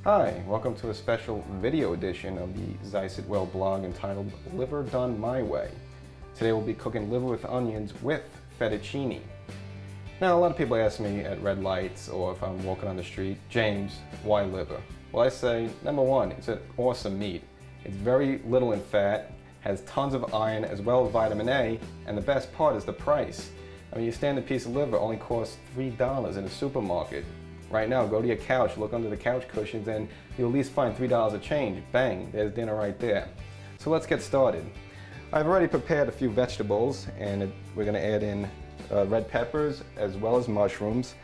Hi, welcome to a special video edition of the ZEISSITworld blog entitled Liver Done My Way. Today we'll be cooking liver with onions with fettuccine. Now a lot of people ask me at red lights or if I'm walking on the street, James, why liver? Well, I say, number one, it's an awesome meat. It's very little in fat, has tons of iron as well as vitamin A, and the best part is the price. I mean, your standard piece of liver only costs $3 in a supermarket. Right now, go to your couch, look under the couch cushions, and you'll at least find $3 a change. Bang, there's dinner right there. So let's get started. I've already prepared a few vegetables, and we're going to add in red peppers as well as mushrooms.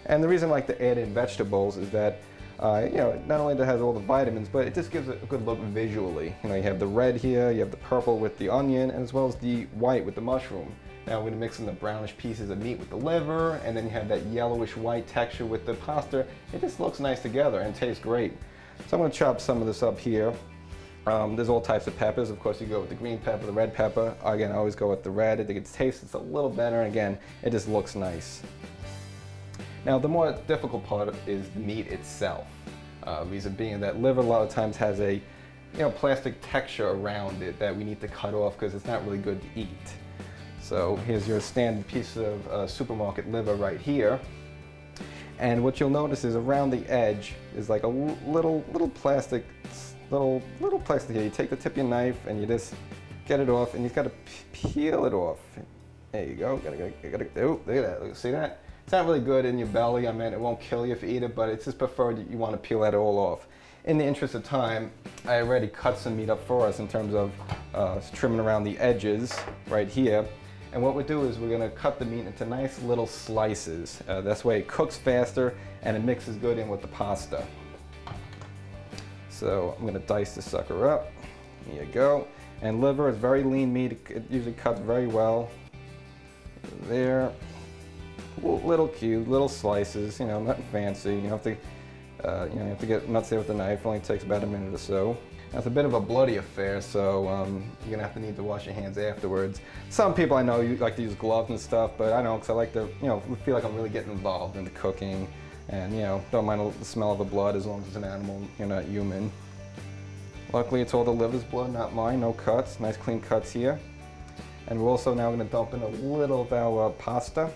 And the reason I like to add in vegetables is that not only does it has all the vitamins, but it just gives it a good look visually. You have the red here, you have the purple with the onion, as well as the white with the mushroom. Now we're going to mix in the brownish pieces of meat with the liver, and then you have that yellowish white texture with the pasta. It just looks nice together and tastes great. So I'm going to chop some of this up here. There's all types of peppers. Of course, you go with the green pepper, the red pepper. Again, I always go with the red. I think it tastes a little better, and again, it just looks nice. Now, the more difficult part is the meat itself. Reason being that liver a lot of times has a plastic texture around it that we need to cut off because it's not really good to eat. So here's your standard piece of supermarket liver right here. And what you'll notice is around the edge is like a little plastic here. You take the tip of your knife and you just get it off, and you've got to peel it off. There you go. Oh, look at that. See that? It's not really good in your belly. I mean, it won't kill you if you eat it, but it's just preferred that you want to peel that all off. In the interest of time, I already cut some meat up for us in terms of trimming around the edges right here. And what we do is we're going to cut the meat into nice little slices. This way it cooks faster and it mixes good in with the pasta. So I'm going to dice this sucker up. Here you go. And liver is very lean meat. It usually cuts very well. There. Little cubes, little slices. Nothing fancy. You have to get nuts there with the knife. It only takes about a minute or so. It's a bit of a bloody affair, so you're gonna need to wash your hands afterwards. Some people I know you like to use gloves and stuff, but I don't, because I like to, feel like I'm really getting involved in the cooking, and don't mind the smell of the blood as long as it's an animal, you're not human. Luckily, it's all the liver's blood, not mine. No cuts, nice clean cuts here. And we're also now gonna dump in a little of our pasta.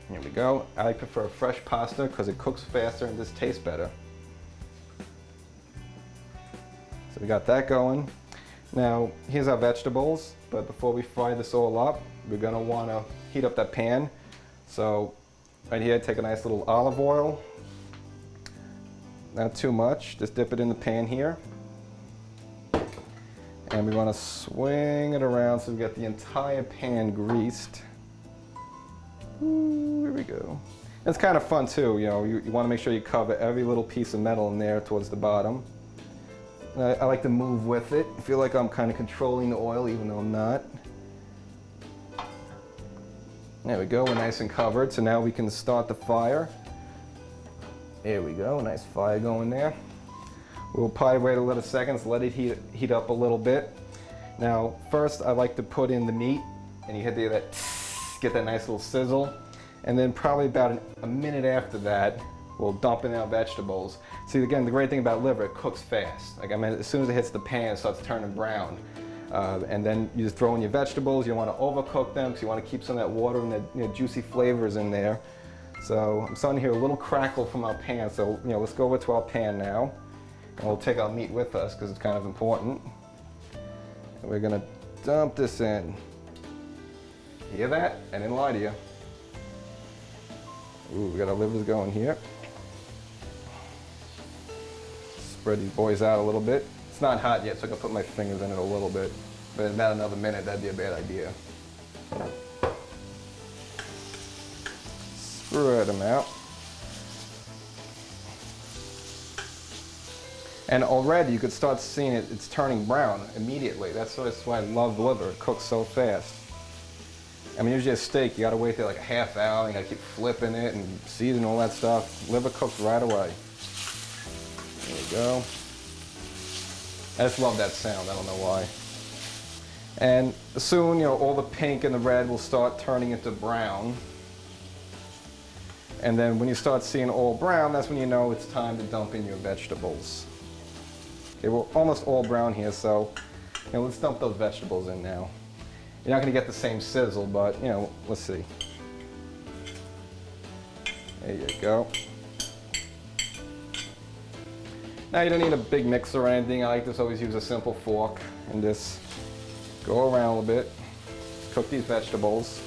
Here we go. I prefer fresh pasta because it cooks faster and just tastes better. So we got that going. Now, here's our vegetables, but before we fry this all up, we're gonna wanna heat up that pan. So, right here, take a nice little olive oil. Not too much, just dip it in the pan here. And we wanna swing it around so we get the entire pan greased. Ooh, here we go. It's kind of fun too, you wanna make sure you cover every little piece of metal in there towards the bottom. I like to move with it. I feel like I'm kind of controlling the oil even though I'm not. There we go, we're nice and covered. So now we can start the fire. There we go, nice fire going there. We'll probably wait a little seconds, let it heat up a little bit. Now, first I like to put in the meat, and you hear that, get that nice little sizzle. And then probably about a minute after that, we'll dump in our vegetables. See, again, the great thing about liver, it cooks fast. Like, I mean, as soon as it hits the pan, it starts turning brown. And then you just throw in your vegetables. You don't want to overcook them, because you want to keep some of that water and the juicy flavors in there. So I'm starting to hear a little crackle from our pan. So, let's go over to our pan now. And we'll take our meat with us, because it's kind of important. And we're going to dump this in. Hear that? I didn't lie to you. Ooh, we got our livers going here. Spread these boys out a little bit. It's not hot yet, so I can put my fingers in it a little bit. But in about another minute, that'd be a bad idea. Spread them out. And already you could start seeing it's turning brown immediately. That's why I love liver. It cooks so fast. I mean, usually a steak, you gotta wait there like a half hour, you gotta keep flipping it and seasoning all that stuff. Liver cooks right away. There we go. I just love that sound, I don't know why. And soon, all the pink and the red will start turning into brown. And then when you start seeing all brown, that's when you know it's time to dump in your vegetables. Okay, we're almost all brown here, so let's dump those vegetables in now. You're not going to get the same sizzle, but let's see. There you go. Now you don't need a big mixer or anything. I like to always use a simple fork and just go around a little bit. Cook these vegetables.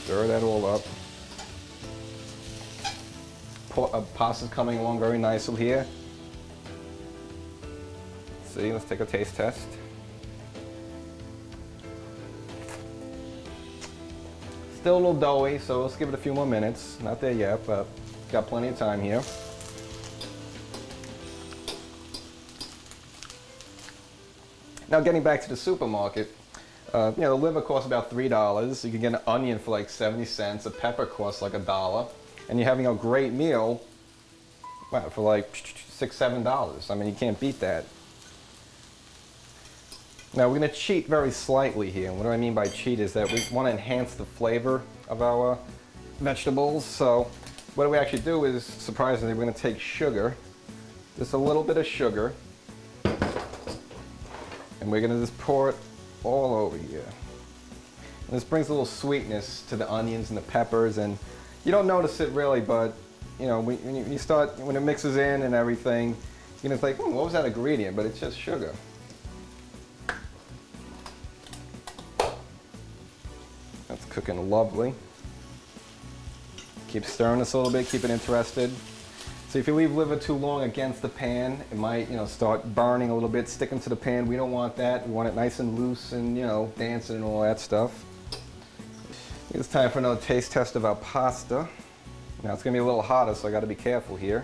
Stir that all up. Pasta's coming along very nicely here. See, let's take a taste test. Still a little doughy, so let's give it a few more minutes. Not there yet, but got plenty of time here. Now getting back to the supermarket, the liver costs about $3. You can get an onion for like 70 cents. A pepper costs like $1. And you're having a great meal for like $6, $7. I mean, you can't beat that. Now we're going to cheat very slightly here. And what do I mean by cheat is that we want to enhance the flavor of our vegetables. So what we actually do is, surprisingly, we're going to take sugar, just a little bit of sugar, and we're going to just pour it all over here. And this brings a little sweetness to the onions and the peppers, and you don't notice it really, but when you start, when it mixes in and everything, you're gonna think, what was that ingredient? But it's just sugar. That's cooking lovely. Keep stirring this a little bit, keep it interested. So if you leave liver too long against the pan, it might, start burning a little bit, sticking to the pan. We don't want that. We want it nice and loose and, dancing and all that stuff. It's time for another taste test of our pasta. Now it's gonna be a little hotter, so I gotta be careful here.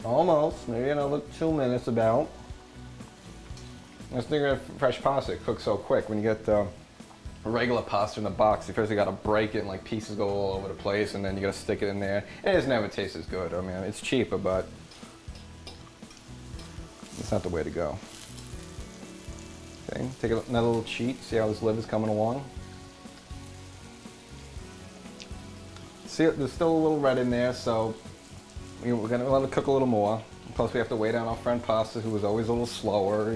Almost, maybe another 2 minutes about. Let's think of fresh pasta. It cooks so quick. When you get regular pasta in the box, you first you gotta break it and like pieces go all over the place, and then you gotta stick it in there. It just never tastes as good. I mean, it's cheaper, but it's not the way to go. Okay, take another little cheat, see how this liver's coming along. See, there's still a little red in there, so we're gonna let it cook a little more. Plus we have to wait on our friend Pasta, who was always a little slower,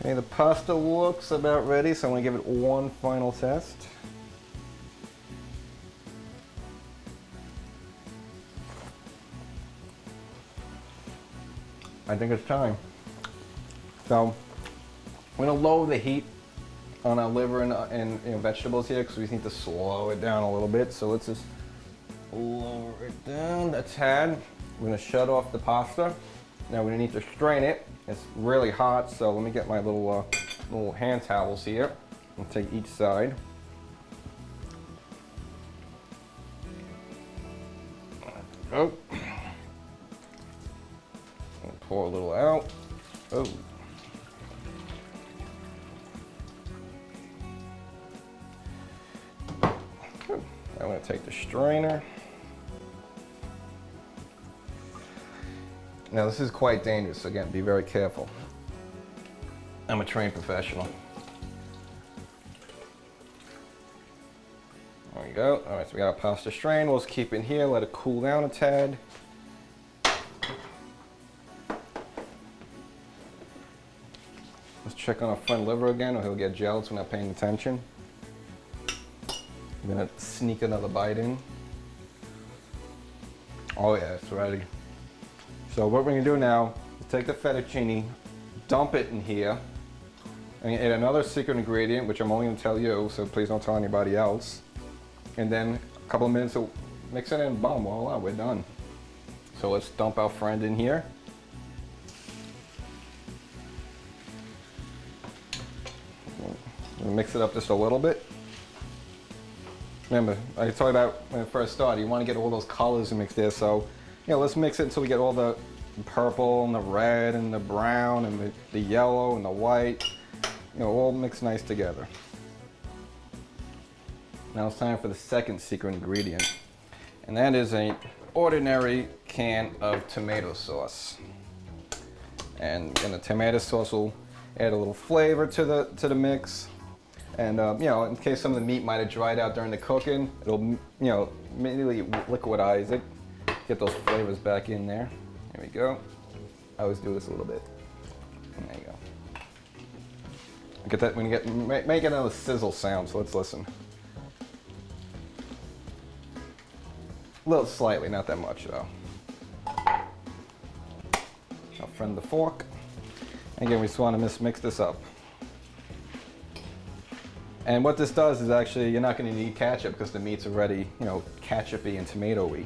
Okay, the pasta looks about ready, so I'm gonna give it one final test. I think it's time. So we're gonna lower the heat on our liver and vegetables here, because we need to slow it down a little bit. So let's just lower it down a tad. We're gonna shut off the pasta. Now we need to strain it. It's really hot, so let me get my little hand towels here and take each side. Oh. Pour a little out. Oh. I'm going to take the strainer. Now this is quite dangerous, so again, be very careful. I'm a trained professional. There we go. All right, so we got our pasta strain. We'll just keep it in here, let it cool down a tad. Let's check on our front liver again, or he'll get jealous when not paying attention. I'm gonna sneak another bite in. Oh yeah, it's ready. So what we're gonna do now is take the fettuccine, dump it in here, and add another secret ingredient, which I'm only gonna tell you, so please don't tell anybody else. And then a couple of minutes to mix it in, boom, voila, we're done. So let's dump our friend in here. Mix it up just a little bit. Remember, I told you about when it first started, you want to get all those colors mixed there, so let's mix it until we get all the purple and the red and the brown and the yellow and the white, all mixed nice together. Now it's time for the second secret ingredient, and that is an ordinary can of tomato sauce. And the tomato sauce will add a little flavor to the mix. And you know, in case some of the meat might have dried out during the cooking, it'll, you know, immediately liquidize it, get those flavors back in there. There we go. I always do this a little bit. And there you go. Get that when you get make another sizzle sound. So let's listen. A little slightly, not that much though. I'll friend the fork. Again, we just want to mix this up. And what this does is actually, you're not going to need ketchup because the meat's already, you know, ketchup-y and tomato-y.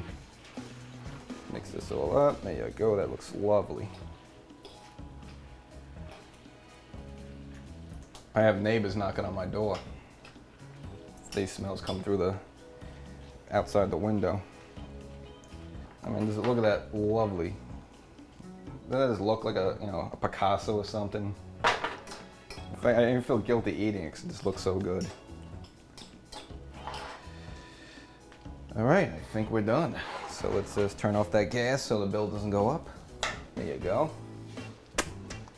Mix this all up. There you go. That looks lovely. I have neighbors knocking on my door. These smells come through the outside the window. I mean, look at that, lovely. Doesn't this look like a, you know, a Picasso or something? I even feel guilty eating it because it just looks so good. All right, I think we're done. So let's just turn off that gas so the bill doesn't go up. There you go.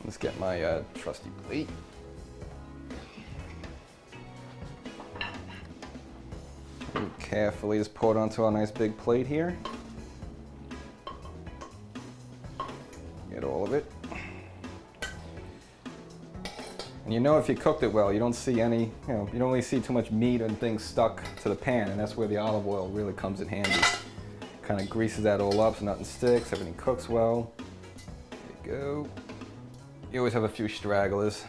Let's get my trusty plate. And carefully just pour it onto our nice big plate here. Get all of it. And you know if you cooked it well, you don't see any, you know, you don't really see too much meat and things stuck to the pan, and that's where the olive oil really comes in handy. Kind of greases that all up so nothing sticks, everything cooks well. There you go. You always have a few stragglers.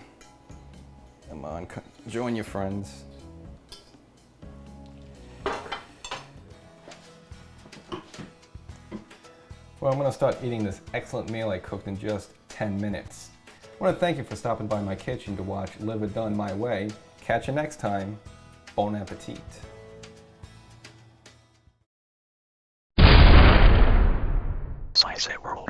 Come on, join your friends. Well, I'm going to start eating this excellent meal I cooked in just 10 minutes. I want to thank you for stopping by my kitchen to watch Liver Done My Way. Catch you next time. Bon appetit. Zeissitworld.